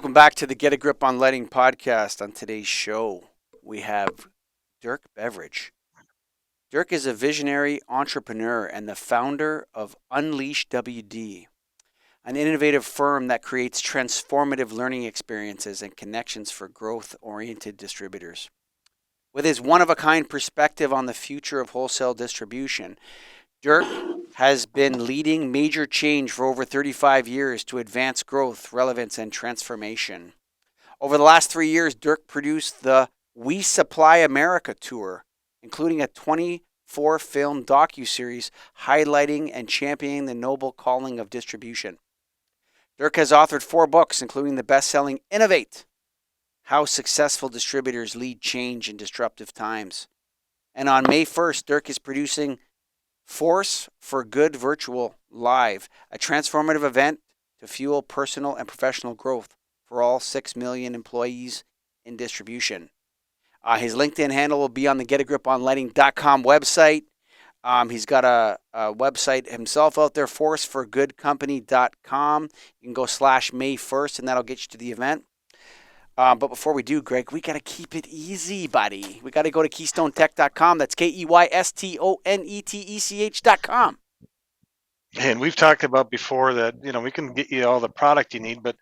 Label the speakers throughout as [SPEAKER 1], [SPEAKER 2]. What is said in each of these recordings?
[SPEAKER 1] Welcome back to the Get a Grip on Lighting podcast. On today's show, we have Dirk Beveridge. Dirk is a visionary entrepreneur and the founder of UnleashWD, an innovative firm that creates transformative learning experiences and connections for growth-oriented distributors. With his one-of-a-kind perspective on the future of wholesale distribution, Dirk has been leading major change for over 35 years to advance growth, relevance, and transformation. Over the last 3 years, Dirk produced the We Supply America tour, including a 24-film docuseries highlighting and championing the noble calling of distribution. Dirk has authored 4 books, including the best-selling INNOVATE, How Successful Distributors Lead Change in Disruptive Times. And on May 1st, Dirk is producing Force for Good Virtual Live, a transformative event to fuel personal and professional growth for all 6 million employees in distribution. His LinkedIn handle will be on the getagriponlighting.com website. He's got a website himself out there, forceforgoodcompany.com. You can go /May 1st, and that'll get you to the event. But before we do, Greg, we got to keep it easy, buddy. We got to go to KeystoneTech.com. That's KeystoneTech.com.
[SPEAKER 2] And we've talked about before that, we can get you all the product you need, but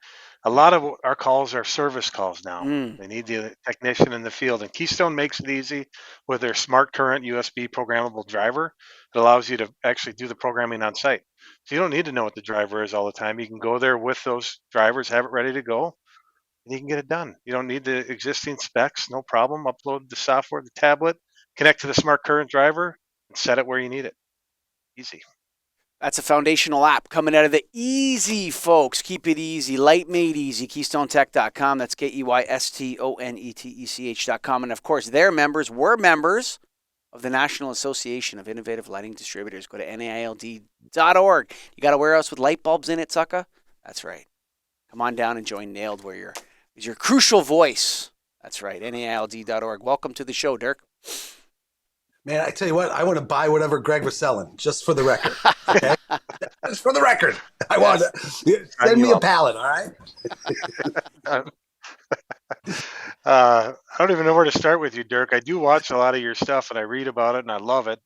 [SPEAKER 2] a lot of our calls are service calls now. They need the technician in the field, and Keystone makes it easy with their smart current USB programmable driver. It allows you to actually do the programming on site. So you don't need to know what the driver is all the time. You can go there with those drivers, have it ready to go, and you can get it done. You don't need the existing specs, no problem. Upload the software, the tablet, connect to the smart current driver, and set it where you need it. Easy.
[SPEAKER 1] That's a foundational app coming out of the easy, folks. Keep it easy. Light made easy. KeystoneTech.com. That's KeystoneTech.com. And, of course, we're members of the National Association of Innovative Lighting Distributors. Go to NAILD.org. You got a warehouse with light bulbs in it, sucker? That's right. Come on down and join NAILD, where is your crucial voice. That's right, NAILD.org. Welcome to the show, Dirk.
[SPEAKER 3] Man, I tell you what, I want to buy whatever Greg was selling, just for the record. Okay? Just for the record. I want to send me a pallet, all right?
[SPEAKER 2] I don't even know where to start with you, Dirk. I do watch a lot of your stuff, and I read about it, and I love it.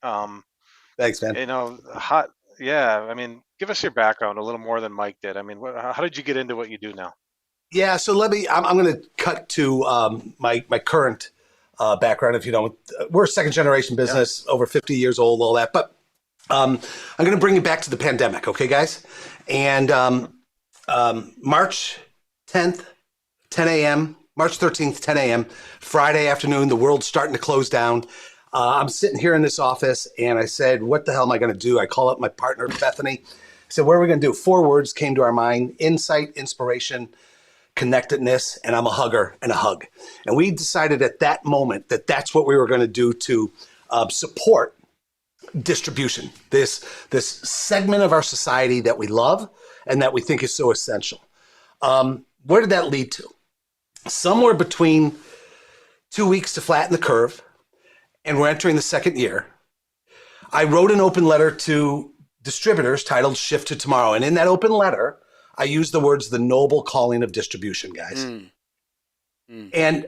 [SPEAKER 3] Thanks, man.
[SPEAKER 2] Give us your background a little more than Mike did. How did you get into what you do now?
[SPEAKER 3] Yeah, so I'm going to cut to my current background, if you don't. We're a second-generation business, over 50 years old, all that. But I'm going to bring you back to the pandemic, okay, guys? And March 10th, 10 a.m., March 13th, 10 a.m., Friday afternoon, the world's starting to close down. I'm sitting here in this office, and I said, what the hell am I going to do? I call up my partner, Bethany. I said, what are we going to do? 4 words came to our mind: insight, inspiration, connectedness, and I'm a hugger and a hug. And we decided at that moment that that's what we were going to do to support distribution, this segment of our society that we love and that we think is so essential. Where did that lead to? Somewhere between 2 weeks to flatten the curve, and we're entering the second year, I wrote an open letter to distributors titled Shift to Tomorrow. And in that open letter, I used the words, the noble calling of distribution, guys. And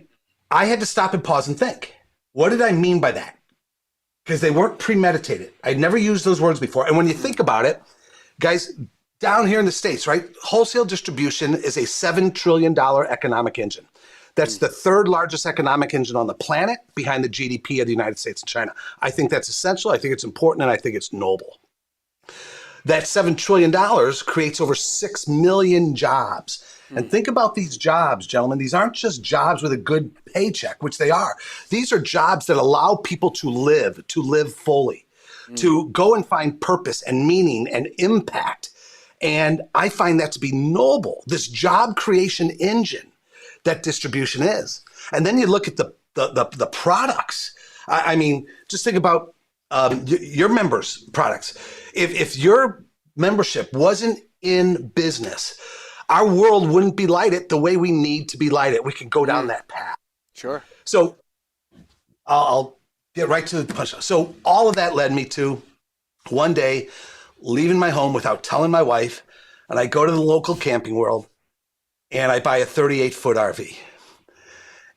[SPEAKER 3] I had to stop and pause and think, what did I mean by that? Because they weren't premeditated. I'd never used those words before. And when you think about it, guys, down here in the States, right, wholesale distribution is a $7 trillion economic engine. That's the 3rd largest economic engine on the planet, behind the GDP of the United States and China. I think that's essential. I think it's important, and I think it's noble. That $7 trillion creates over 6 million jobs. And think about these jobs, gentlemen. These aren't just jobs with a good paycheck, which they are. These are jobs that allow people to live fully, to go and find purpose and meaning and impact. And I find that to be noble, this job creation engine that distribution is. And then you look at the products. I mean, just think about your members' products. If your membership wasn't in business, our world wouldn't be lighted the way we need to be lighted. We can go down that path.
[SPEAKER 1] Sure.
[SPEAKER 3] So I'll get right to the punchline. So all of that led me to one day leaving my home without telling my wife, and I go to the local Camping World, and I buy a 38-foot RV.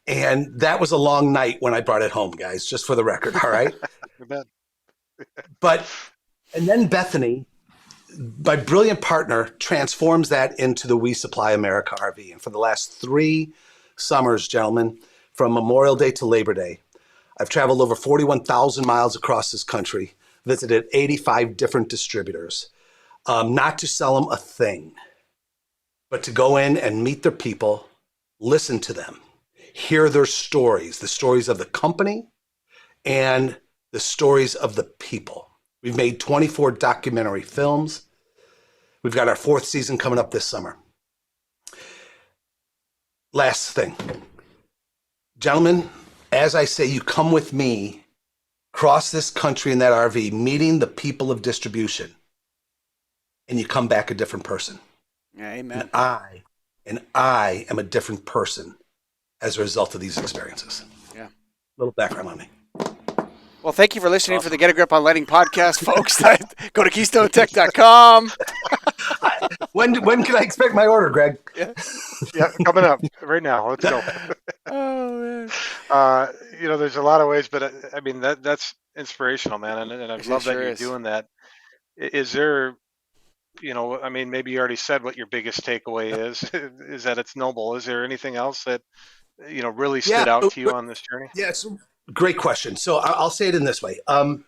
[SPEAKER 3] And that was a long night when I brought it home, guys, just for the record. All right. And then Bethany, my brilliant partner, transforms that into the We Supply America RV. And for the last 3 summers, gentlemen, from Memorial Day to Labor Day, I've traveled over 41,000 miles across this country, visited 85 different distributors, not to sell them a thing, but to go in and meet their people, listen to them, hear their stories, the stories of the company and the stories of the people. We've made 24 documentary films. We've got our 4th season coming up this summer. Last thing. Gentlemen, as I say, you come with me, cross this country in that RV, meeting the people of distribution, and you come back a different person.
[SPEAKER 1] Amen.
[SPEAKER 3] And I am a different person as a result of these experiences.
[SPEAKER 1] Yeah.
[SPEAKER 3] Little background on me.
[SPEAKER 1] Well, thank you for listening for the Get a Grip on Lighting podcast, folks. Go to KeystoneTech.com.
[SPEAKER 3] When can I expect my order, Greg?
[SPEAKER 2] Yeah, coming up right now. Let's go.
[SPEAKER 1] Oh, man.
[SPEAKER 2] There's a lot of ways, but I mean, that's inspirational, man. And I love that you're doing that. Is there, I mean, maybe you already said what your biggest takeaway is that it's noble. Is there anything else that, really stood out to you on this journey?
[SPEAKER 3] Yeah, it's a great question. So I'll say it in this way. On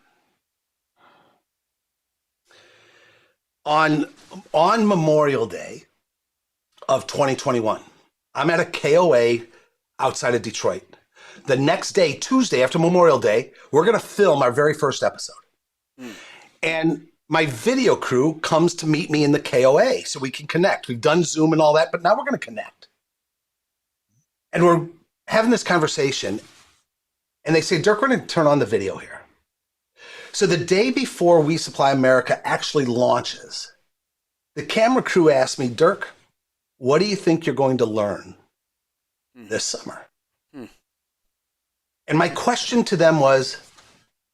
[SPEAKER 3] Memorial Day of 2021, I'm at a KOA outside of Detroit. The next day, Tuesday after Memorial Day, we're going to film our very first episode. And my video crew comes to meet me in the KOA so we can connect. We've done Zoom and all that, but now we're going to connect. And we're having this conversation, and they say, Dirk, we're going to turn on the video here. So the day before We Supply America actually launches, the camera crew asked me, Dirk, what do you think you're going to learn this summer? And my question to them was,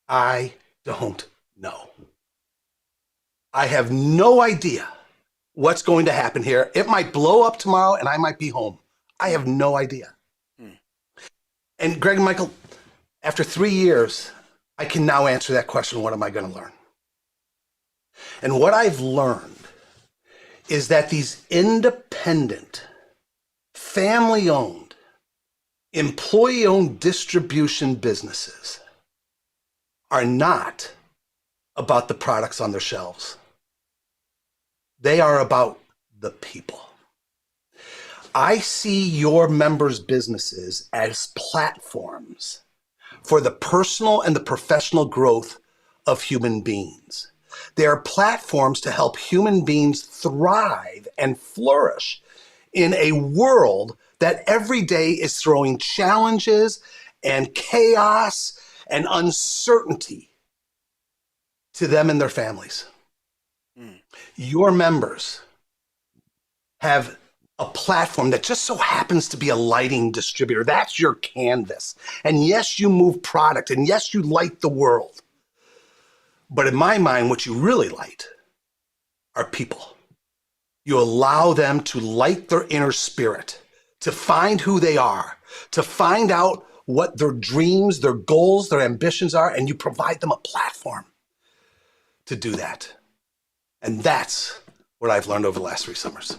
[SPEAKER 3] I don't know. I have no idea what's going to happen here. It might blow up tomorrow and I might be home. I have no idea. And Greg and Michael, after 3 years, I can now answer that question, what am I going to learn? And what I've learned is that these independent, family-owned, employee-owned distribution businesses are not about the products on their shelves. They are about the people. I see your members' businesses as platforms for the personal and the professional growth of human beings. They are platforms to help human beings thrive and flourish in a world that every day is throwing challenges and chaos and uncertainty to them and their families. Your members have a platform that just so happens to be a lighting distributor. That's your canvas. And yes, you move product, and yes, you light the world. But in my mind, what you really light are people. You allow them to light their inner spirit, to find who they are, to find out what their dreams, their goals, their ambitions are, and you provide them a platform to do that. And that's what I've learned over the last 3 summers.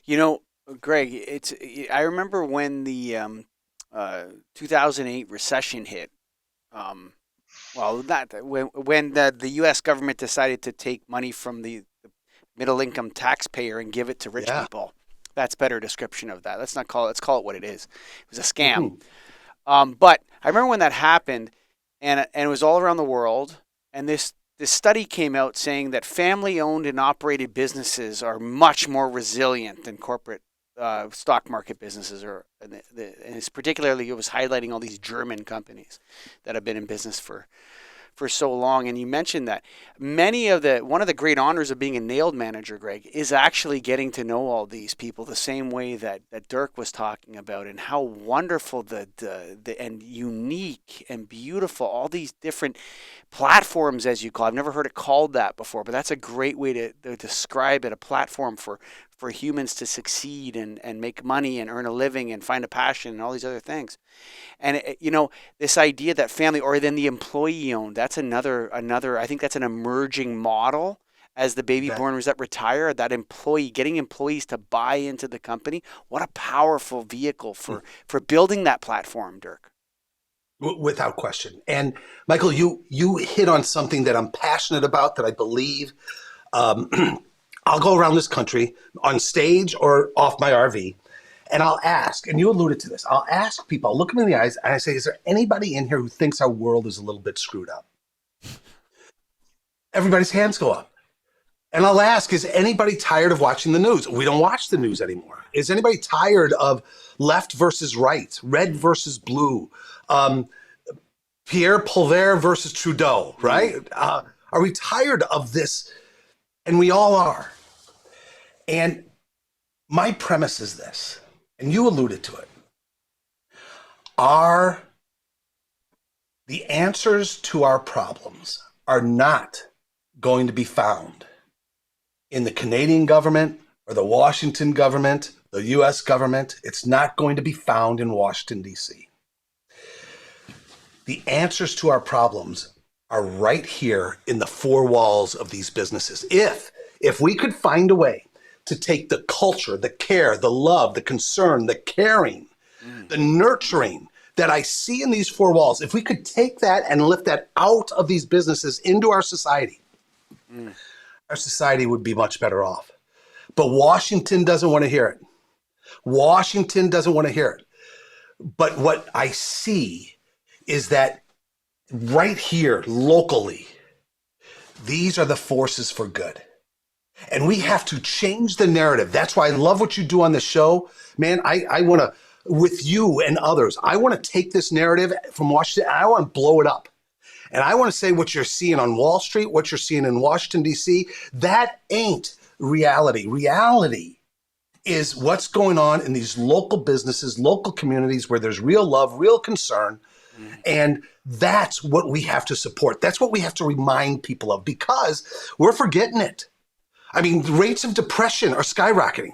[SPEAKER 1] You know, Greg, I remember when the 2008 recession hit. When the U.S. government decided to take money from the middle-income taxpayer and give it to rich people. That's a better description of that. Let's call it what it is. It was a scam. But I remember when that happened, and it was all around the world. And this study came out saying that family-owned and operated businesses are much more resilient than corporate stock market businesses. And it's particularly, it was highlighting all these German companies that have been in business for so long. And you mentioned that one of the great honors of being a nailed manager, Greg, is actually getting to know all these people the same way that Dirk was talking about, and how wonderful and unique and beautiful all these different platforms, as you call it. I've never heard it called that before, but that's a great way to describe it, a platform for for humans to succeed and make money and earn a living and find a passion and all these other things. And this idea that family or then the employee owned, that's another. I think that's an emerging model as the baby boomers that retire. That getting employees to buy into the company. What a powerful vehicle for building that platform, Dirk.
[SPEAKER 3] Without question. And Michael, you hit on something that I'm passionate about, that I believe. I'll go around this country on stage or off my RV, and I'll ask, and you alluded to this, I'll ask people, I'll look them in the eyes, and I say, is there anybody in here who thinks our world is a little bit screwed up? Everybody's hands go up. And I'll ask, is anybody tired of watching the news? We don't watch the news anymore. Is anybody tired of left versus right, red versus blue, Pierre Poilievre versus Trudeau, right? Are we tired of this? And we all are. And my premise is this, and you alluded to it. The answers to our problems are not going to be found in the Canadian government or the Washington government, the US government. It's not going to be found in Washington, D.C. The answers to our problems are right here in the four walls of these businesses. If we could find a way to take the culture, the care, the love, the concern, the caring, the nurturing that I see in these four walls, if we could take that and lift that out of these businesses into our society, our society would be much better off. But Washington doesn't want to hear it. Washington doesn't want to hear it. But what I see is that right here, locally, these are the forces for good. And we have to change the narrative. That's why I love what you do on the show. Man, I want to, with you and others, I want to take this narrative from Washington, and I want to blow it up. And I want to say what you're seeing on Wall Street, what you're seeing in Washington, D.C., that ain't reality. Reality is what's going on in these local businesses, local communities where there's real love, real concern. And that's what we have to support. That's what we have to remind people of, because we're forgetting it. I mean, the rates of depression are skyrocketing.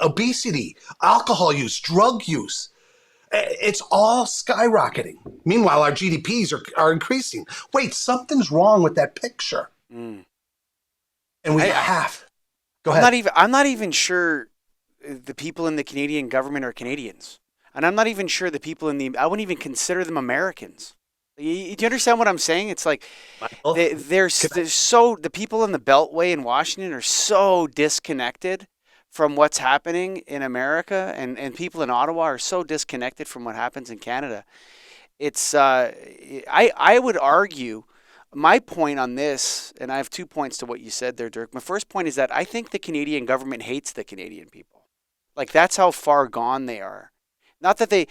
[SPEAKER 3] Obesity, alcohol use, drug use. It's all skyrocketing. Meanwhile, our GDPs are increasing. Wait, something's wrong with that picture. And we have. Go ahead.
[SPEAKER 1] I'm not even sure the people in the Canadian government are Canadians. And I'm not even sure the people I wouldn't even consider them Americans. Do you understand what I'm saying? It's like the people in the Beltway in Washington are so disconnected from what's happening in America, and people in Ottawa are so disconnected from what happens in Canada. It's I would argue, my point on this, and I have 2 points to what you said there, Dirk. My first point is that I think the Canadian government hates the Canadian people. Like, that's how far gone they are. Not that they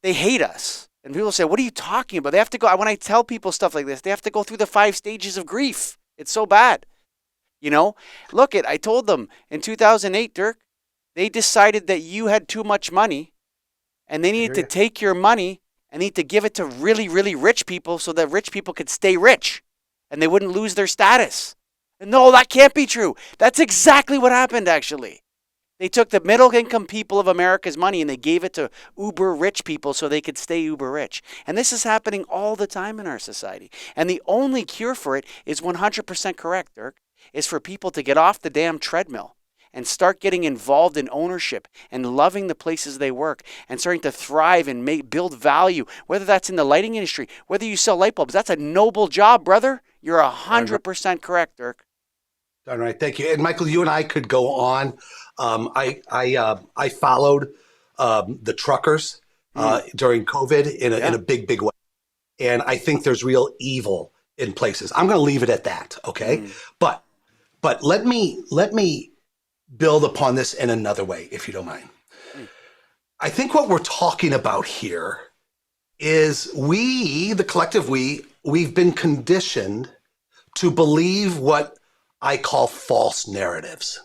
[SPEAKER 1] hate us. And people say, what are you talking about? They have to go, when I tell people stuff like this, they have to go through the 5 stages of grief. It's so bad. I told them in 2008, Dirk, they decided that you had too much money and they needed to take your money and need to give it to really, really rich people so that rich people could stay rich and they wouldn't lose their status. And no, that can't be true. That's exactly what happened, actually. They took the middle income people of America's money and they gave it to uber rich people so they could stay uber rich. And this is happening all the time in our society. And the only cure for it is 100% correct, Dirk, is for people to get off the damn treadmill and start getting involved in ownership and loving the places they work and starting to thrive and build value, whether that's in the lighting industry, whether you sell light bulbs. That's a noble job, brother. You're 100% correct, Dirk.
[SPEAKER 3] All right, thank you. And Michael, you and I could go on. I followed the truckers during COVID in a big, big way, and I think there's real evil in places. I'm going to leave it at that, okay? But let me build upon this in another way, if you don't mind. I think what we're talking about here is the collective we've been conditioned to believe what I call false narratives.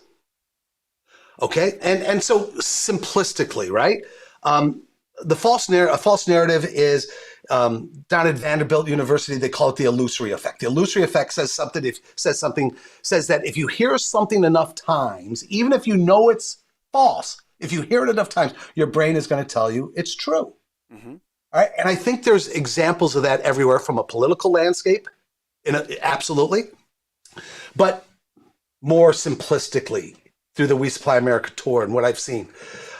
[SPEAKER 3] Okay, and so simplistically, right? A false narrative is Down at Vanderbilt University, they call it the illusory effect. The illusory effect says that if you hear something enough times, even if you know it's false, if you hear it enough times, your brain is going to tell you it's true. Mm-hmm. All right, and I think there's examples of that everywhere from a political landscape, absolutely, but more simplistically through the We Supply America tour and what I've seen.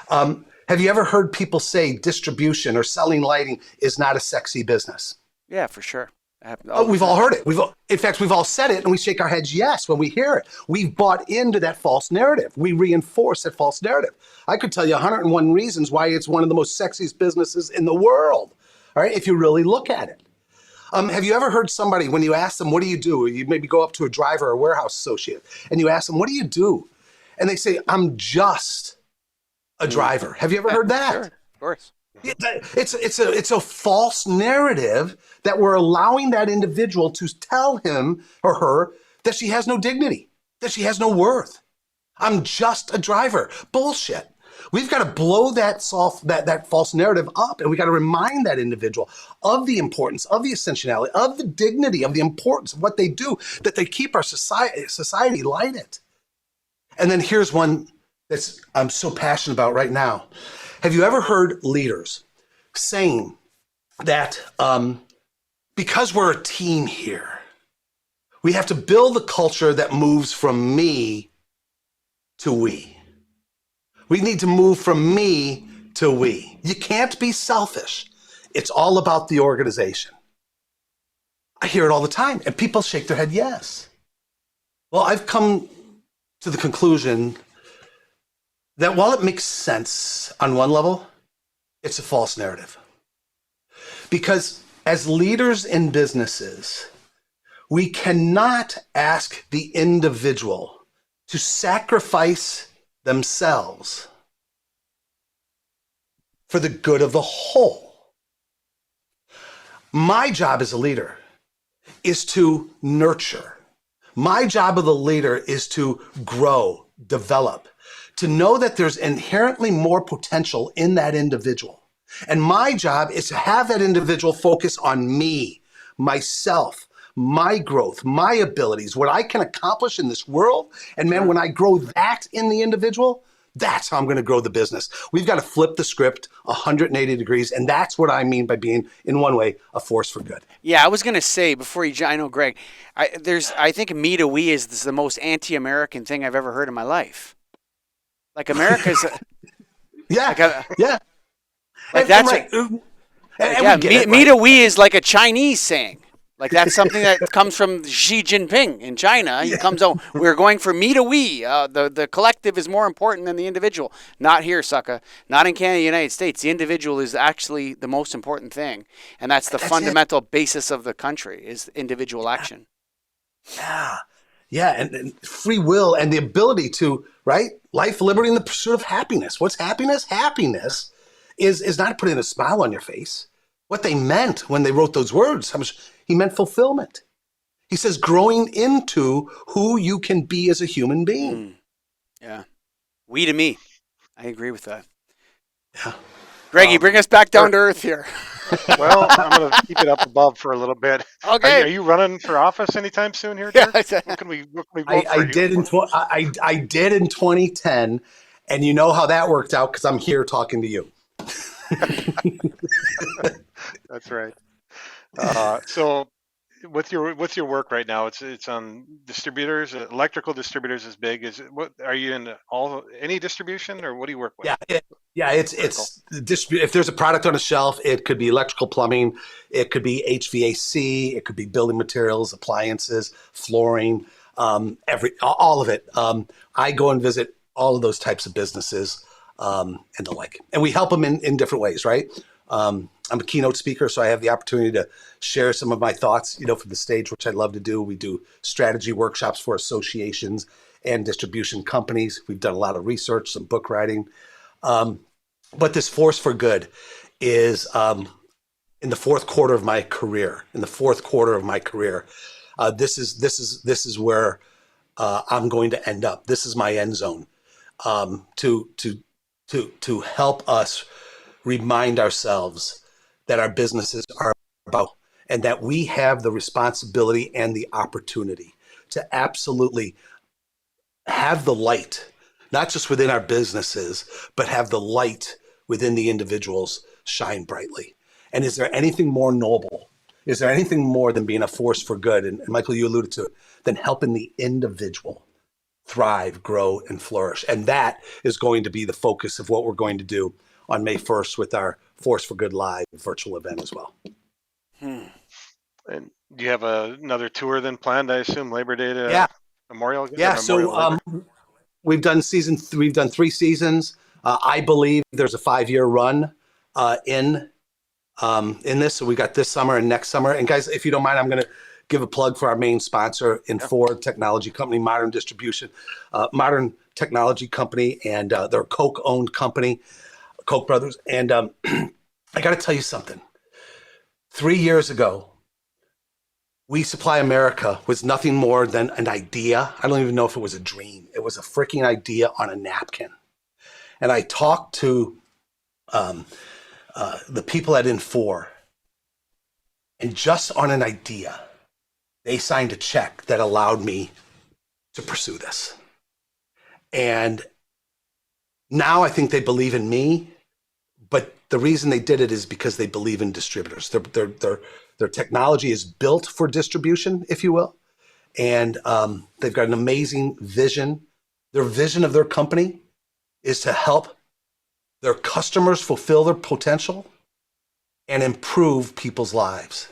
[SPEAKER 3] Have you ever heard people say distribution or selling lighting is not a sexy business?
[SPEAKER 1] Yeah, for sure.
[SPEAKER 3] We've all heard it. In fact, we've all said it, and we shake our heads yes when we hear it. We've bought into that false narrative. We reinforce that false narrative. I could tell you 101 reasons why it's one of the most sexiest businesses in the world, all right, if you really look at it. Have you ever heard somebody, when you ask them, what do you do? You maybe go up to a driver or a warehouse associate, and you ask them, what do you do? And they say, I'm just a driver. Have you ever heard that?
[SPEAKER 1] Sure, of course.
[SPEAKER 3] It's a false narrative that we're allowing that individual to tell him or her that she has no dignity, that she has no worth. I'm just a driver. Bullshit. We've got to blow that false narrative up, and we got to remind that individual of the importance, of the essentiality, of the dignity, of the importance of what they do, that they keep our society lighted. And then here's one that I'm so passionate about right now. Have you ever heard leaders saying that because we're a team here, we have to build a culture that moves from me to we? We need to move from me to we. You can't be selfish. It's all about the organization. I hear it all the time, and people shake their head yes. Well, I've come to the conclusion that while it makes sense on one level, it's a false narrative. Because as leaders in businesses, we cannot ask the individual to sacrifice themselves for the good of the whole. My job as a leader is to nurture. My job as a leader is to grow, develop, to know that there's inherently more potential in that individual. And my job is to have that individual focus on me, myself, my growth, my abilities, what I can accomplish in this world. And man, when I grow that in the individual, that's how I'm going to grow the business. We've got to flip the script 180 degrees. And that's what I mean by being, in one way, a force for good.
[SPEAKER 1] Yeah, I was going to say before I know, Greg, I think me to we is the most anti-American thing I've ever heard in my life. Like America's,
[SPEAKER 3] yeah.
[SPEAKER 1] Like that's me to we is like a Chinese saying. Like that's something that comes from Xi Jinping in China. He comes out, we're going for me to we. The collective is more important than the individual. Not here, sucker. Not in Canada, United States. The individual is actually the most important thing. And that's the fundamental basis of the country is individual action.
[SPEAKER 3] Yeah, and free will and the ability to, right? Life, liberty, and the pursuit of happiness. What's happiness? Happiness is not putting a smile on your face. What they meant when they wrote those words, he meant fulfillment. He says growing into who you can be as a human being.
[SPEAKER 1] Yeah. We to me. I agree with that.
[SPEAKER 3] Yeah.
[SPEAKER 1] Greggy, bring us back down to earth here.
[SPEAKER 2] Well, I'm going to keep it up above for a little bit.
[SPEAKER 1] Okay.
[SPEAKER 2] Are you running for office anytime soon here, Dirk?
[SPEAKER 1] Yeah.
[SPEAKER 2] What can we vote for
[SPEAKER 3] I did in 2010, and you know how that worked out because I'm here talking to you.
[SPEAKER 2] That's right. So with your work right now, it's on distributors. Electrical distributors is big. What are you in any distribution, or what do you work with?
[SPEAKER 3] Yeah. It's if there's a product on a shelf, it could be electrical, plumbing, it could be HVAC, it could be building materials, appliances, flooring, all of it. I go and visit all of those types of businesses and the like, and we help them in different ways, right? I'm a keynote speaker, so I have the opportunity to share some of my thoughts, from the stage, which I love to do. We do strategy workshops for associations and distribution companies. We've done a lot of research, some book writing. But this force for good is in the fourth quarter of my career. This is where I'm going to end up. This is my end zone. To help us remind ourselves that our businesses are bow, and that we have the responsibility and the opportunity to absolutely have the light, not just within our businesses, but have the light within the individuals shine brightly. And is there anything more noble? Is there anything more than being a force for good? And Michael, you alluded to it, than helping the individual thrive, grow, and flourish. And that is going to be the focus of what we're going to do on May 1st with our Force for Good Live virtual event as well.
[SPEAKER 2] And do you have another tour then planned, I assume, Labor Day to
[SPEAKER 3] Yeah.
[SPEAKER 2] Memorial?
[SPEAKER 3] Yeah, so we've done 3 seasons. I believe there's a 5-year run in this. So we got this summer and next summer. And guys, if you don't mind, I'm going to give a plug for our main sponsor in Ford Technology Company, Modern Distribution, Modern Technology Company, and they're a Koch-owned company, Koch brothers. And I got to tell you something. 3 years ago, We Supply America was nothing more than an idea. I don't even know if it was a dream. It was a freaking idea on a napkin. And I talked to the people at Infor, and just on an idea, they signed a check that allowed me to pursue this. And now I think they believe in me, but the reason they did it is because they believe in distributors. Their technology is built for distribution, if you will. And they've got an amazing vision. Their vision of their company is to help their customers fulfill their potential and improve people's lives.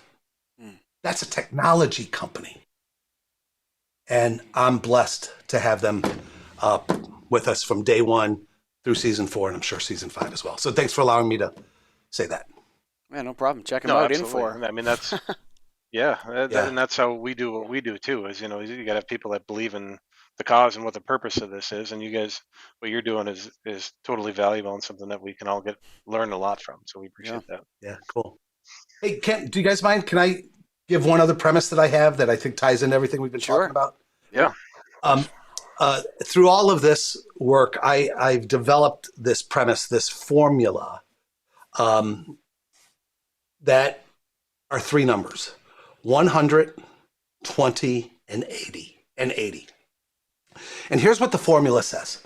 [SPEAKER 3] That's a technology company. And I'm blessed to have them with us from day 1 through season 4, and I'm sure season 5 as well. So thanks for allowing me to say that.
[SPEAKER 1] Man, no problem. Check them out. Infor.
[SPEAKER 2] I mean, that's and that's how we do what we do too. Is you got to have people that believe in the cause and what the purpose of this is. And you guys, what you're doing is totally valuable and something that we can all learn a lot from. So we appreciate that.
[SPEAKER 3] Yeah, cool. Hey, Kent, do you guys mind? Can I give one other premise that I have that I think ties into everything we've been talking about?
[SPEAKER 2] Yeah.
[SPEAKER 3] Through all of this work, I've developed this premise, this formula, that are 3 numbers: 100, 20, and 80. And here's what the formula says.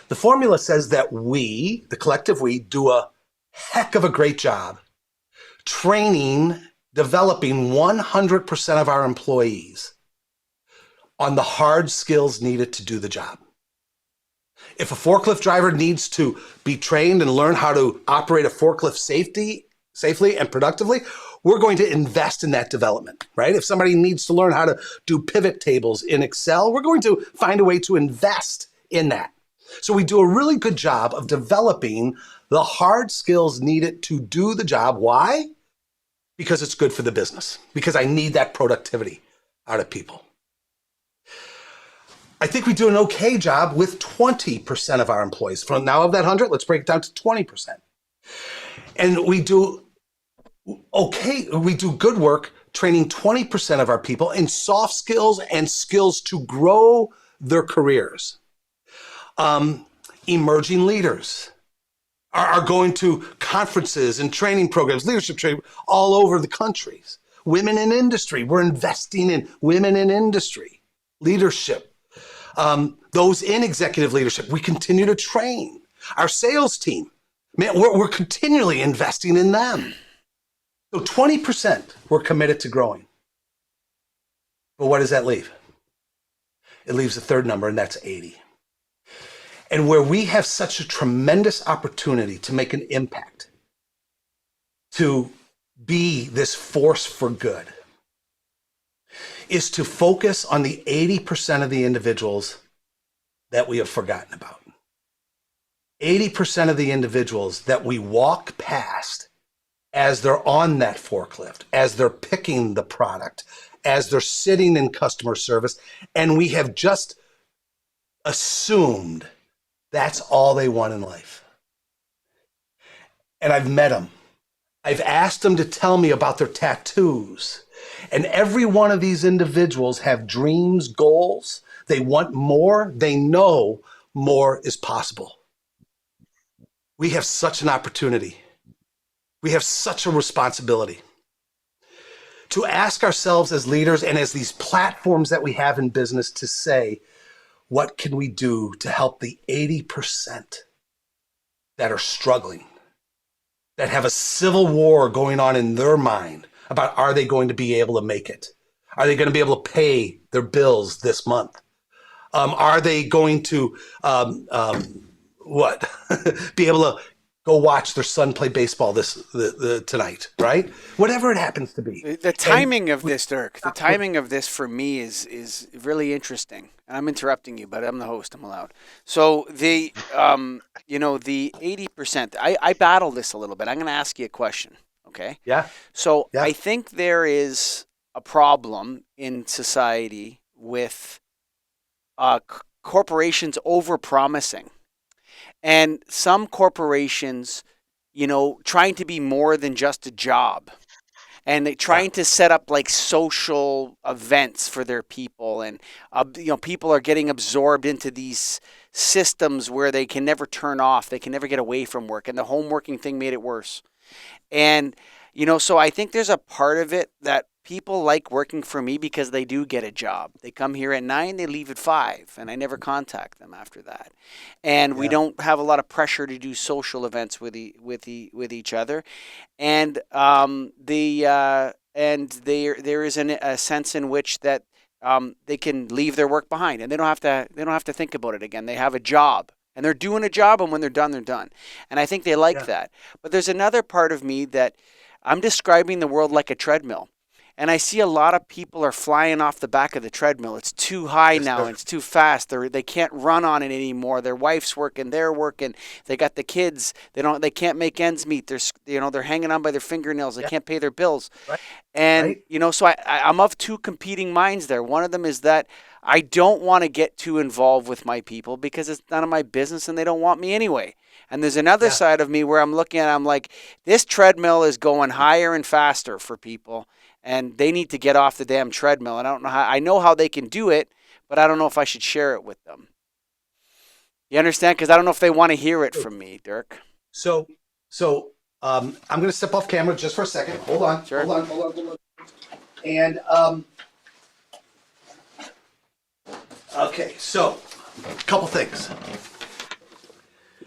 [SPEAKER 3] The formula says that we, the collective we, do a heck of a great job training, developing 100% of our employees on the hard skills needed to do the job. If a forklift driver needs to be trained and learn how to operate a forklift safely and productively, we're going to invest in that development, right? If somebody needs to learn how to do pivot tables in Excel, we're going to find a way to invest in that. So we do a really good job of developing the hard skills needed to do the job. Why? Because it's good for the business, because I need that productivity out of people. I think we do an okay job with 20% of our employees. From now of that 100, let's break it down to 20%. And we do good work training 20% of our people in soft skills and skills to grow their careers. Emerging leaders are going to conferences and training programs, leadership training all over the countries. Women in industry, we're investing in women in industry, leadership. Those in executive leadership, we continue to train. Our sales team, man, we're continually investing in them. So 20% we're committed to growing. But what does that leave? It leaves a third number, and that's 80. And where we have such a tremendous opportunity to make an impact, to be this force for good, is to focus on the 80% of the individuals that we have forgotten about. 80% of the individuals that we walk past as they're on that forklift, as they're picking the product, as they're sitting in customer service, and we have just assumed that's all they want in life. And I've met them. I've asked them to tell me about their tattoos. And every one of these individuals have dreams, goals. They want more. They know more is possible. We have such an opportunity. We have such a responsibility. to ask ourselves as leaders and as these platforms that we have in business to say, what can we do to help the 80% that are struggling, that have a civil war going on in their mind about, are they going to be able to make it? Are they going to be able to pay their bills this month? Are they going to be able to go watch their son play baseball tonight, right? Whatever it happens to be.
[SPEAKER 1] The timing of this, Dirk, the timing of this for me is really interesting. And I'm interrupting you, but I'm the host. I'm allowed. So the 80%, I battle this a little bit. I'm going to ask you a question, okay?
[SPEAKER 3] Yeah.
[SPEAKER 1] So
[SPEAKER 3] Yeah.
[SPEAKER 1] I think there is a problem in society with corporations over-promising. And some corporations, trying to be more than just a job. And they trying to set up like social events for their people. And, people are getting absorbed into these systems where they can never turn off. They can never get away from work. And the home working thing made it worse. And, so I think there's a part of it that people like working for me because they do get a job. They come here at 9, they leave at 5, and I never contact them after that. And we don't have a lot of pressure to do social events with each other. And there is a sense in which that they can leave their work behind, and they don't have to think about it again. They have a job. And they're doing a job, and when they're done, they're done. And I think they like that. But there's another part of me that I'm describing the world like a treadmill. And I see a lot of people are flying off the back of the treadmill. It's too high now. It's too fast. They can't run on it anymore. Their wife's working. They're working. They got the kids. They can't make ends meet. They're hanging on by their fingernails. They can't pay their bills. Right. And so I'm of two competing minds there. One of them is that I don't want to get too involved with my people because it's none of my business and they don't want me anyway. And there's another side of me where I'm looking at it, I'm like, this treadmill is going higher and faster for people. And they need to get off the damn treadmill. And I know how they can do it, but I don't know if I should share it with them. You understand? Because I don't know if they want to hear it from me, Dirk.
[SPEAKER 3] So I'm going to step off camera just for a second. Hold on. Sure. Hold on. And okay, so a couple things.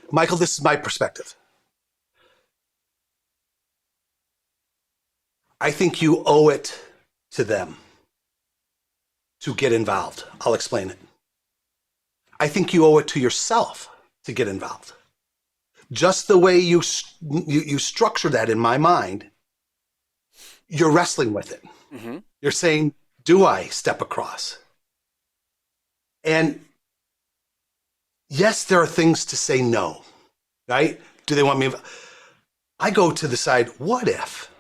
[SPEAKER 3] Michael, this is my perspective. I think you owe it to them to get involved. I'll explain it. I think you owe it to yourself to get involved. Just the way you structure that in my mind, you're wrestling with it. Mm-hmm. You're saying, do I step across? And yes, there are things to say no, right? Do they want me? I go to the side, what if?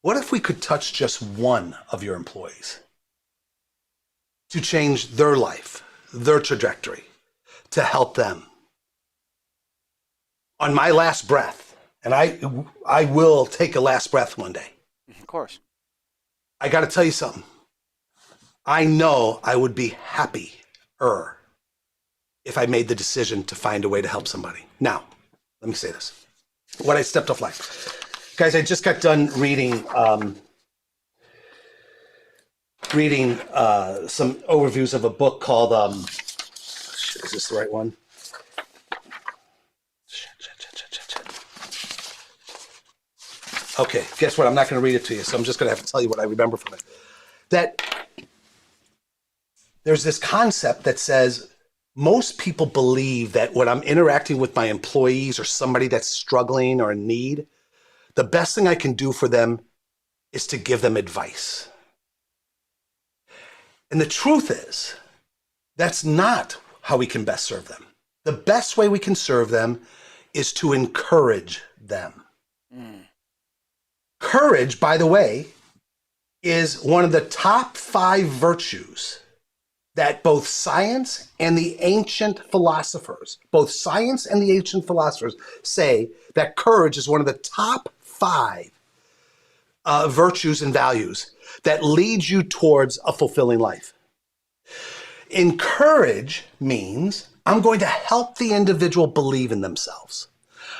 [SPEAKER 3] What if we could touch just one of your employees to change their life, their trajectory, to help them? On my last breath, and I will take a last breath one day.
[SPEAKER 1] Of course.
[SPEAKER 3] I got to tell you something. I know I would be happier if I made the decision to find a way to help somebody. Now, let me say this. When I stepped off line. Guys, I just got done reading some overviews of a book called, is this the right one? Okay, guess what? I'm not going to read it to you, so I'm just going to have to tell you what I remember from it. That there's this concept that says most people believe that when I'm interacting with my employees or somebody that's struggling or in need, the best thing I can do for them is to give them advice. And the truth is, that's not how we can best serve them. The best way we can serve them is to encourage them. Courage, by the way, is one of the top 5 virtues that both science and the ancient philosophers say that courage is one of the top 5 virtues and values that leads you towards a fulfilling life. Encourage means I'm going to help the individual believe in themselves.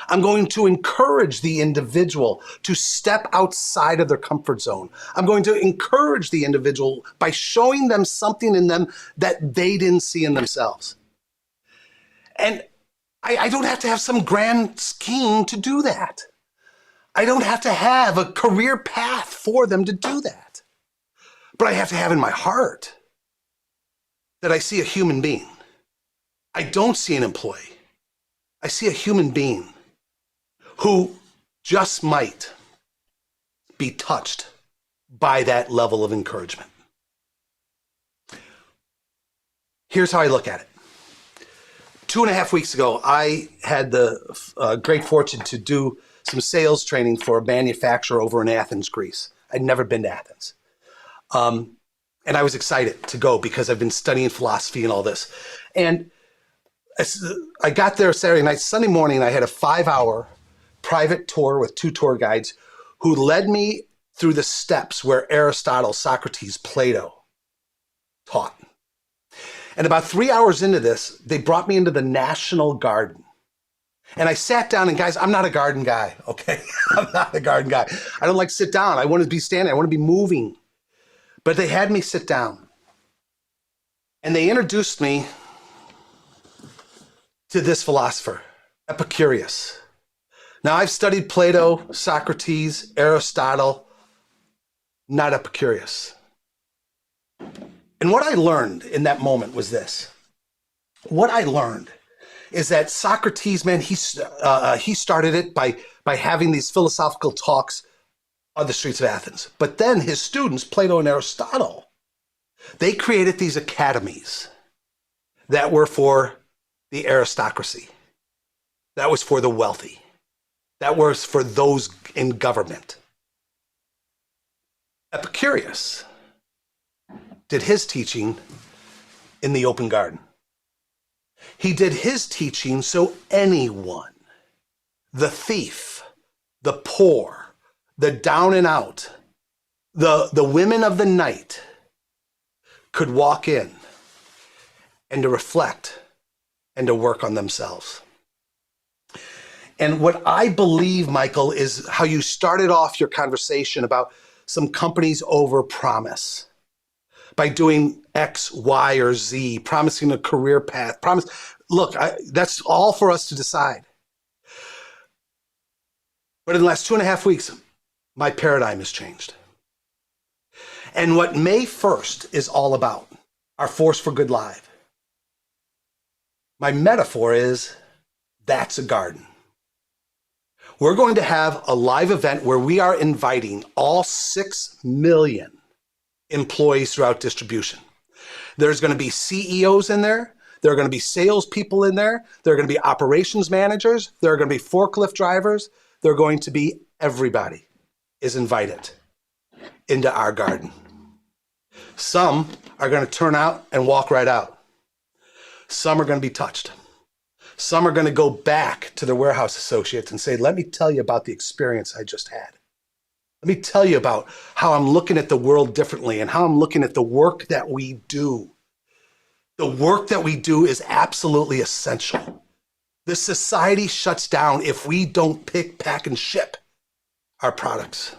[SPEAKER 3] I'm going to encourage the individual to step outside of their comfort zone. I'm going to encourage the individual by showing them something in them that they didn't see in themselves. And I don't have to have some grand scheme to do that. I don't have to have a career path for them to do that. But I have to have in my heart that I see a human being. I don't see an employee. I see a human being who just might be touched by that level of encouragement. Here's how I look at it. 2.5 weeks ago, I had the great fortune to do some sales training for a manufacturer over in Athens, Greece. I'd never been to Athens. And I was excited to go because I've been studying philosophy and all this. And I got there Saturday night. Sunday morning, I had a 5-hour private tour with 2 tour guides who led me through the steps where Aristotle, Socrates, Plato taught. And about 3 hours into this, they brought me into the National Garden. And I sat down, and guys, I'm not a garden guy, okay? I'm not a garden guy. I don't like to sit down. I want to be standing. I want to be moving. But they had me sit down. And they introduced me to this philosopher, Epicurus. Now, I've studied Plato, Socrates, Aristotle, not Epicurus. And what I learned in that moment was this. What I learned is that Socrates, man, he started it by having these philosophical talks on the streets of Athens. But then his students, Plato and Aristotle, they created these academies that were for the aristocracy. That was for the wealthy. That was for those in government. Epicurus did his teaching in the open garden. He did his teaching so anyone, the thief, the poor, the down and out, the women of the night could walk in and to reflect and to work on themselves. And what I believe, Michael, is how you started off your conversation about some companies overpromise by doing X, Y, or Z, promising a career path. Look, that's all for us to decide. But in the last 2.5 weeks, my paradigm has changed. And what May 1st is all about, our Force for Good Live, my metaphor is that's a garden. We're going to have a live event where we are inviting all 6 million employees throughout distribution. There's going to be CEOs in there. There are going to be salespeople in there. There are going to be operations managers. There are going to be forklift drivers. There are going to be everybody is invited into our garden. Some are going to turn out and walk right out. Some are going to be touched. Some are going to go back to their warehouse associates and say, let me tell you about the experience I just had. Let me tell you about how I'm looking at the world differently and how I'm looking at the work that we do. The work that we do is absolutely essential. This society shuts down if we don't pick, pack, and ship our products.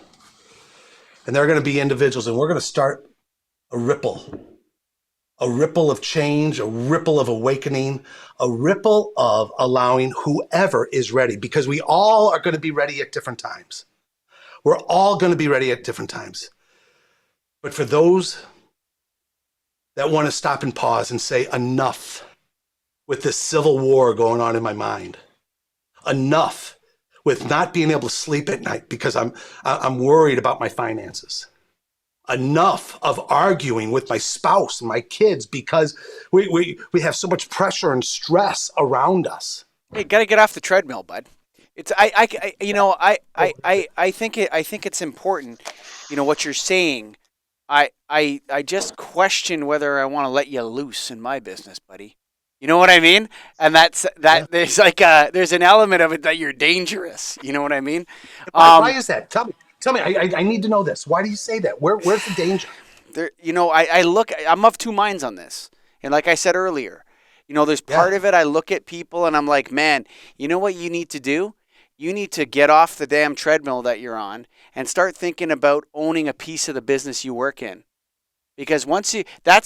[SPEAKER 3] And there are going to be individuals, and we're going to start a ripple of change, a ripple of awakening, a ripple of allowing whoever is ready, because we all are going to be ready at different times. We're all going to be ready at different times. But for those that want to stop and pause and say, enough with this civil war going on in my mind, enough with not being able to sleep at night because I'm worried about my finances, enough of arguing with my spouse and my kids because we have so much pressure and stress around us.
[SPEAKER 1] Hey, got to get off the treadmill, bud. It's I think it's important. You know what you're saying. I just question whether I want to let you loose in my business, buddy. You know what I mean? And that
[SPEAKER 3] Yeah.
[SPEAKER 1] there's like there's an element of it that you're dangerous. You know what I mean?
[SPEAKER 3] Why is that? Tell me. I need to know this. Why do you say that? Where's the danger?
[SPEAKER 1] I'm of two minds on this. And like I said earlier, You know, there's part of it I look at people and I'm like, man, you know what you need to do? You need to get off the damn treadmill that you're on and start thinking about owning a piece of the business you work in. Because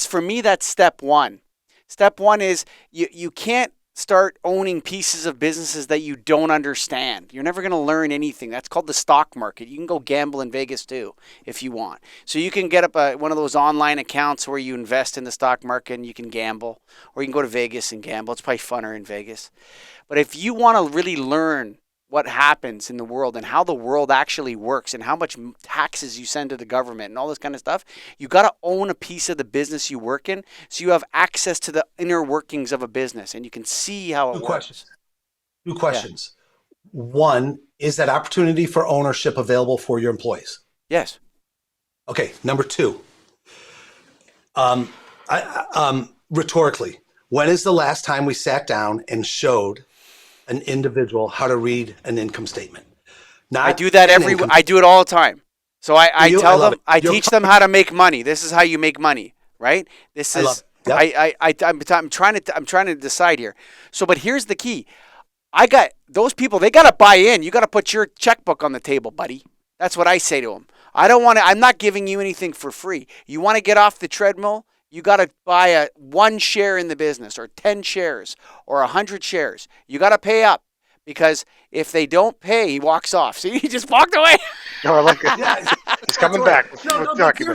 [SPEAKER 1] for me, that's step one. Step one is you can't start owning pieces of businesses that you don't understand. You're never going to learn anything. That's called the stock market. You can go gamble in Vegas too if you want. So you can get up one of those online accounts where you invest in the stock market and you can gamble, or you can go to Vegas and gamble. It's probably funner in Vegas. But if you want to really learn what happens in the world and how the world actually works and how much taxes you send to the government and all this kind of stuff, you got to own a piece of the business you work in so you have access to the inner workings of a business and you can see how it works.
[SPEAKER 3] Two questions. Yeah. One, is that opportunity for ownership available for your employees?
[SPEAKER 1] Yes.
[SPEAKER 3] Okay. Number two, rhetorically, when is the last time we sat down and showed an individual how to read an income statement?
[SPEAKER 1] I do that I do it all the time. So I tell them, I teach them how to make money. This is how you make money, right? This is, I'm trying to decide here. So, but here's the key. I got those people, they got to buy in. You got to put your checkbook on the table, buddy. That's what I say to them. I'm not giving you anything for free. You want to get off the treadmill? You got to buy one share in the business or 10 shares or 100 shares. You got to pay up because if they don't pay, he walks off. See, he just walked away.
[SPEAKER 2] No, I like it. Yeah, he's coming back.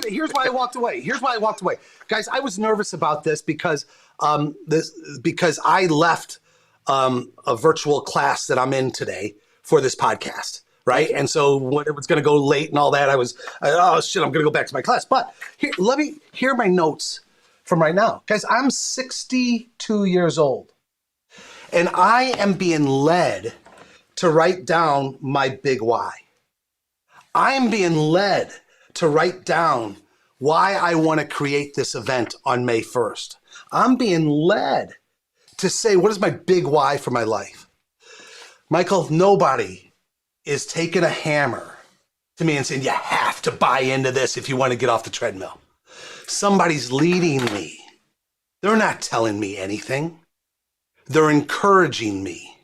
[SPEAKER 3] Here's why I walked away. Guys, I was nervous about this because I left a virtual class that I'm in today for this podcast. Right. And so when it was going to go late and all that, I'm going to go back to my class. But let me hear my notes from right now. Guys, I'm 62 years old and I am being led to write down my big why. I'm being led to write down why I want to create this event on May 1st. I'm being led to say, what is my big why for my life? Michael, nobody is taking a hammer to me and saying, you have to buy into this if you want to get off the treadmill. Somebody's leading me. They're not telling me anything. They're encouraging me.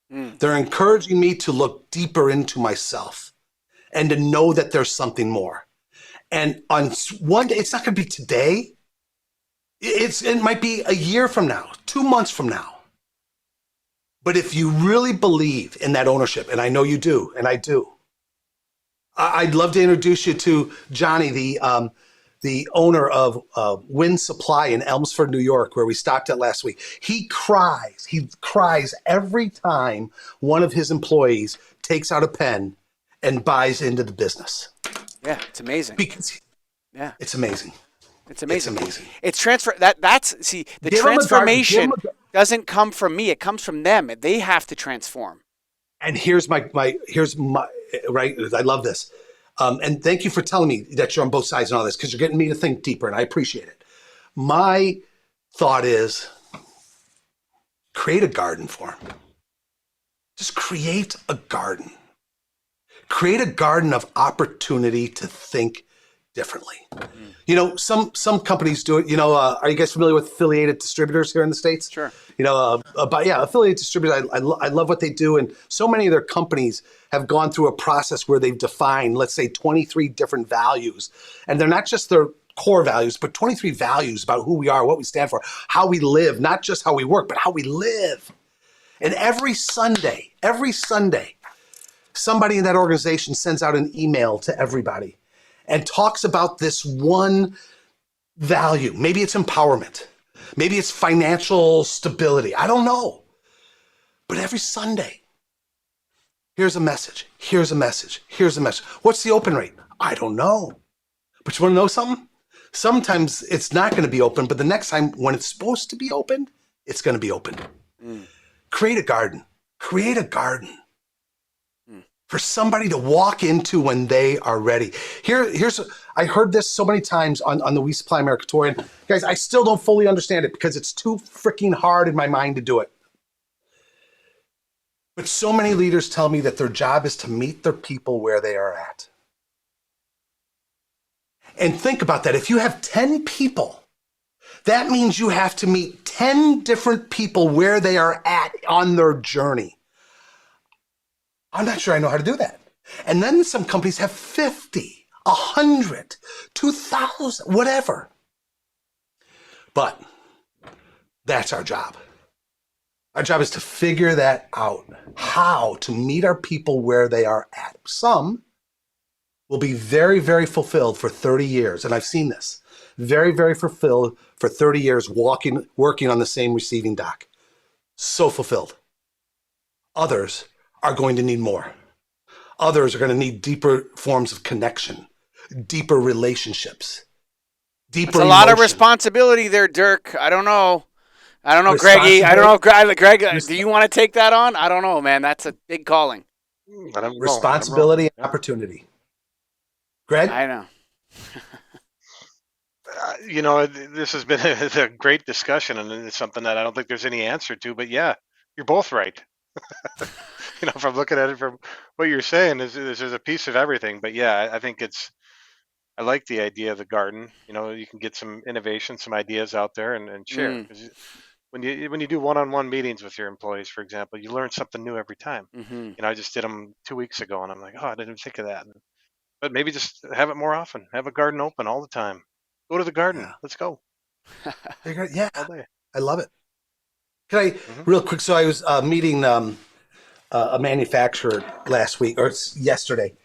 [SPEAKER 3] They're encouraging me to look deeper into myself and to know that there's something more. And on one day, it's not going to be today. It might be a year from now, 2 months from now. But if you really believe in that ownership, and I know you do, and I do, I'd love to introduce you to Johnny, the owner of Wind Supply in Elmsford, New York, where we stopped at last week. He cries every time one of his employees takes out a pen and buys into the business.
[SPEAKER 1] Yeah, it's amazing.
[SPEAKER 3] It's amazing.
[SPEAKER 1] It's amazing. It's the transformation doesn't come from me. It comes from them. They have to transform.
[SPEAKER 3] And here's my right. I love this. And thank you for telling me that you're on both sides and all this, because you're getting me to think deeper, and I appreciate it. My thought is create a garden for him. Just create a garden. Create a garden of opportunity to think differently. You know, some companies do it. You know, are you guys familiar with affiliated distributors here in the States?
[SPEAKER 1] Sure.
[SPEAKER 3] You know, affiliated distributors, I love what they do. And so many of their companies have gone through a process where they've defined, let's say, 23 different values. And they're not just their core values, but 23 values about who we are, what we stand for, how we live, not just how we work, but how we live. And every Sunday, somebody in that organization sends out an email to everybody and talks about this one value. Maybe it's empowerment. Maybe it's financial stability. I don't know. But every Sunday, here's a message. Here's a message. Here's a message. What's the open rate? I don't know. But you want to know something? Sometimes it's not going to be open, but the next time when it's supposed to be opened, it's going to be open. Create a garden. Create a garden for somebody to walk into when they are ready. I heard this so many times on the We Supply America tour, and guys, I still don't fully understand it because it's too freaking hard in my mind to do it. But so many leaders tell me that their job is to meet their people where they are at. And think about that. If you have 10 people That means you have to meet 10 different people where they are at on their journey. I'm not sure I know how to do that. And then some companies have 50, 100, 2,000, whatever. But that's our job. Our job is to figure that out, how to meet our people where they are at. Some will be very, very fulfilled for 30 years. And I've seen this. Very, very fulfilled for 30 years, working on the same receiving dock. So fulfilled. Others are going to need more. Others are going to need deeper forms of connection, deeper relationships, deeper
[SPEAKER 1] It's a lot of responsibility there, Dirk. I don't know, Greggy. I don't know, Greg. Do you want to take that on? I don't know, man. That's a big calling.
[SPEAKER 3] Responsibility and opportunity. Greg?
[SPEAKER 1] I know.
[SPEAKER 2] This has been a great discussion, and it's something that I don't think there's any answer to. But yeah, you're both right. If I'm looking at it from what you're saying, there's a piece of everything. But yeah, I think I like the idea of the garden. You can get some innovation, some ideas out there, and share. 'Cause when you do one-on-one meetings with your employees, for example, you learn something new every time.
[SPEAKER 1] Mm-hmm.
[SPEAKER 2] I just did them 2 weeks ago, and I'm like, oh, I didn't even think of that. But maybe just have it more often. Have a garden open all the time. Go to the garden.
[SPEAKER 3] Yeah.
[SPEAKER 2] Let's go.
[SPEAKER 3] Yeah,
[SPEAKER 2] All day.
[SPEAKER 3] I love it. Can I, real quick, so I was meeting a manufacturer last week, or yesterday,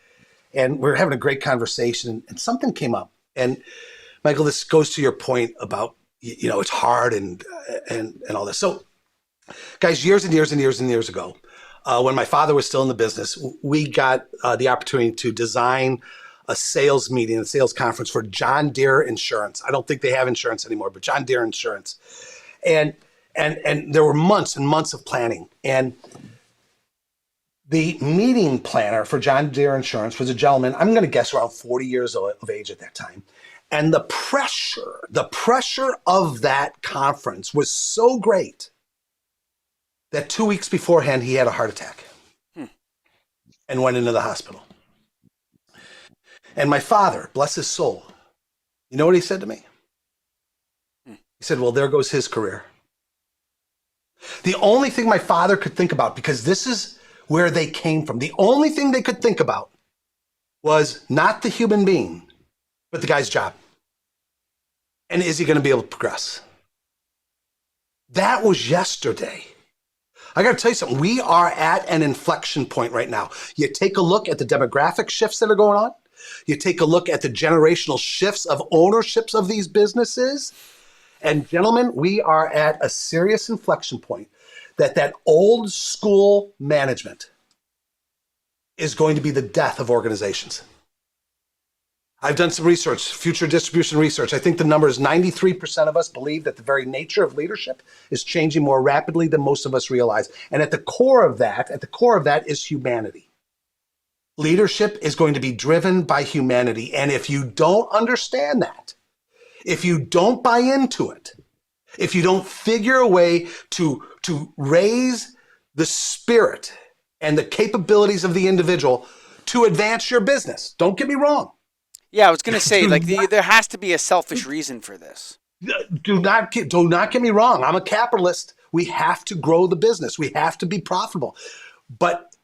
[SPEAKER 3] and we were having a great conversation, and something came up. And Michael, this goes to your point about, it's hard and all this. So, guys, years and years and years and years ago, when my father was still in the business, we got the opportunity to design a sales meeting, a sales conference for John Deere Insurance. I don't think they have insurance anymore, but John Deere Insurance. And there were months and months of planning. And the meeting planner for John Deere Insurance was a gentleman, I'm going to guess around 40 years of age at that time. And the pressure of that conference was so great that 2 weeks beforehand, he had a heart attack and went into the hospital. And my father, bless his soul, you know what he said to me? He said, well, there goes his career. The only thing my father could think about, because this is where they came from, the only thing they could think about was not the human being, but the guy's job. And is he going to be able to progress? That was yesterday. I got to tell you something. We are at an inflection point right now. You take a look at the demographic shifts that are going on. You take a look at the generational shifts of ownerships of these businesses. And gentlemen, we are at a serious inflection point that old school management is going to be the death of organizations. I've done some research, future distribution research. I think the number is 93% of us believe that the very nature of leadership is changing more rapidly than most of us realize. And at the core of that is humanity. Leadership is going to be driven by humanity. And if you don't understand that, if you don't buy into it, if you don't figure a way to raise the spirit and the capabilities of the individual to advance your business, don't get me wrong.
[SPEAKER 1] Yeah, I was going to say, there has to be a selfish reason for this.
[SPEAKER 3] Do not get me wrong. I'm a capitalist. We have to grow the business. We have to be profitable. But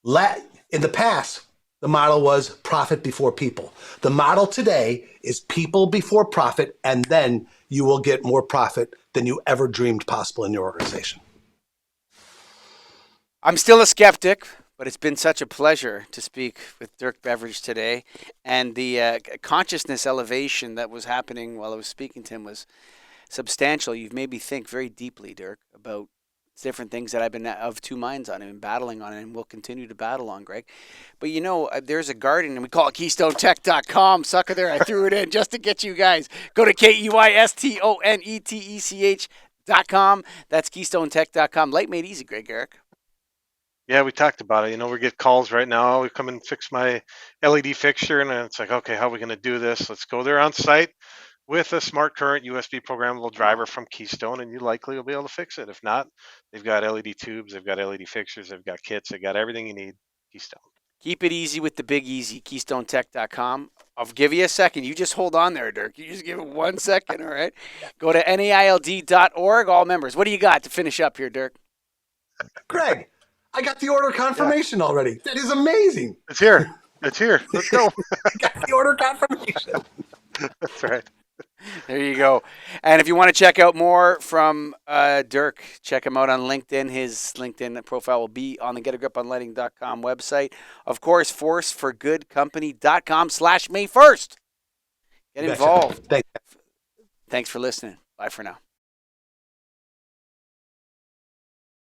[SPEAKER 3] in the past, the model was profit before people. The model today is people before profit, and then you will get more profit than you ever dreamed possible in your organization.
[SPEAKER 1] I'm still a skeptic, but it's been such a pleasure to speak with Dirk Beveridge today. And the consciousness elevation that was happening while I was speaking to him was substantial. You've made me think very deeply, Dirk, about different things that I've been of two minds on and battling on and will continue to battle on, Greg. But there's a garden, and we call it KeystoneTech.com. Sucker there, I threw it in just to get you guys. Go to KeystoneTech.com. That's KeystoneTech.com. Light made easy, Greg Eric.
[SPEAKER 2] Yeah, we talked about it. We get calls right now. We come and fix my LED fixture, and it's like, okay, how are we going to do this? Let's go there on site with a smart current USB programmable driver from Keystone, and you likely will be able to fix it. If not, they've got LED tubes, they've got LED fixtures, they've got kits, they've got everything you need. Keystone.
[SPEAKER 1] Keep it easy with the big easy, KeystoneTech.com. I'll give you a second. You just hold on there, Dirk. You just give it 1 second, all right? Go to naild.org, all members. What do you got to finish up here, Dirk?
[SPEAKER 3] Greg, I got the order confirmation already. That is amazing.
[SPEAKER 2] It's here. It's here. Let's go.
[SPEAKER 3] I got the order confirmation.
[SPEAKER 2] That's right.
[SPEAKER 1] There you go. And if you want to check out more from Dirk, check him out on LinkedIn. His LinkedIn profile will be on the getagriponlighting.com website. Of course, forceforgoodcompany.com/May 1st. Get involved.
[SPEAKER 3] Thanks.
[SPEAKER 1] Thanks for listening. Bye for now.